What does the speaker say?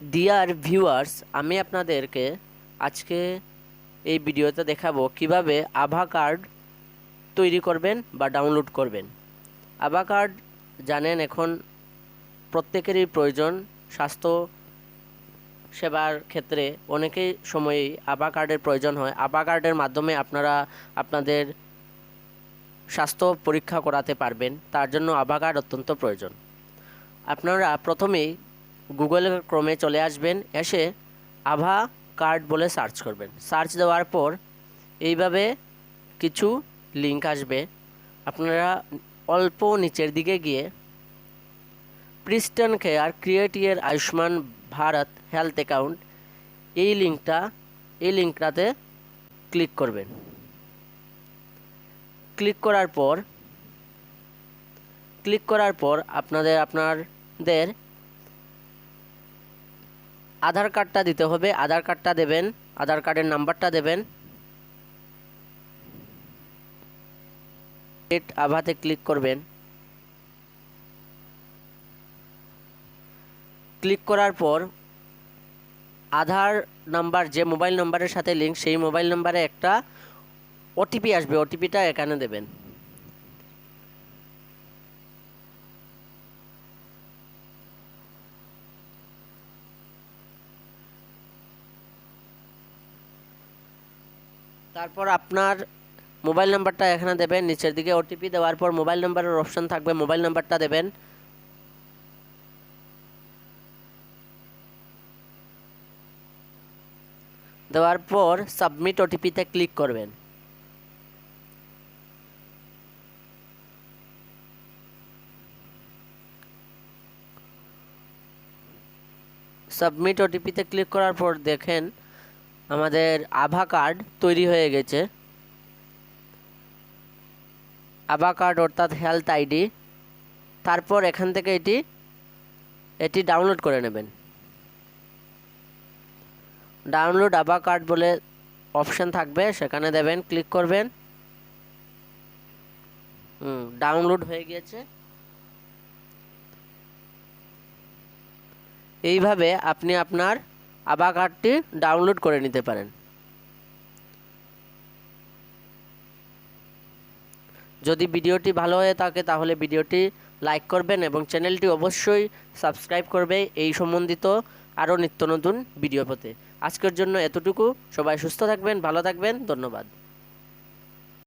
Dear viewers, আমি আপনাদেরকে আজকে এই ভিডিওতে দেখাবো কিভাবে আভা কার্ড তৈরি করবেন বা ডাউনলোড করবেন। আভা কার্ড জানেন এখন প্রত্যেকেরই প্রয়োজন। স্বাস্থ্য সেবার ক্ষেত্রে অনেকেই সময়ই আভা কার্ডের প্রয়োজন হয়। আভা কার্ডের মাধ্যমে আপনারা আপনাদের স্বাস্থ্য পরীক্ষা করাতে পারবেন। তার জন্য আভা কার্ড অত্যন্ত প্রয়োজন। আপনারা প্রথমেই গুগল ক্রোমে চলে আসবেন, এসে আভা কার্ড বলে সার্চ করবেন। সার্চ দেওয়ার পর এইভাবে কিছু লিঙ্ক আসবে। আপনারা অল্প নিচের দিকে গিয়ে প্রিস্টন কেয়ার ক্রিয়েট ইয়ার আয়ুষ্মান ভারত হেলথ অ্যাকাউন্ট এই লিঙ্কটাতে ক্লিক করবেন। ক্লিক করার পর আপনাদের আধার কার্ডটা দিতে হবে। আধার কার্ডটা দেবেন, আধার কার্ডের নাম্বারটা দেবেন। আভাতে ক্লিক করবেন। ক্লিক করার পর আধার নাম্বার যে মোবাইল নাম্বারের সাথে লিঙ্ক, সেই মোবাইল নাম্বারে একটা ওটিপি আসবে। ওটিপিটা এখানে দেবেন। তারপর আপনার মোবাইল নাম্বারটা এখানে দেবেন। নিচের দিকে ওটিপি দেওয়ার পর মোবাইল নাম্বারের অপশন থাকবে, মোবাইল নাম্বারটা দেবেন। দেওয়ার পর সাবমিট ওটিপিতে ক্লিক করবেন। সাবমিট ওটিপিতে ক্লিক করার পর দেখেন আমাদের আভা কার্ড তৈরি হয়ে গেছে। আভা কার্ড অর্থাৎ হেলথ আইডি। তারপর এখান থেকে এটি ডাউনলোড করে নেবেন। ডাউনলোড আভা কার্ড বলে অপশন থাকবে, সেখানে দেবেন, ক্লিক করবেন। ডাউনলোড হয়ে গিয়েছে। এইভাবে আপনি আপনার আভা কার্ডটি ডাউনলোড করে নিতে পারেন। যদি ভিডিওটি ভালো হয়ে থাকে তাহলে ভিডিওটি লাইক করবেন এবং চ্যানেলটি অবশ্যই সাবস্ক্রাইব করবে এই সম্বন্ধিত আরও নিত্য নতুন ভিডিও পেতে। আজকের জন্য এতটুকু। সবাই সুস্থ থাকবেন, ভালো থাকবেন। ধন্যবাদ।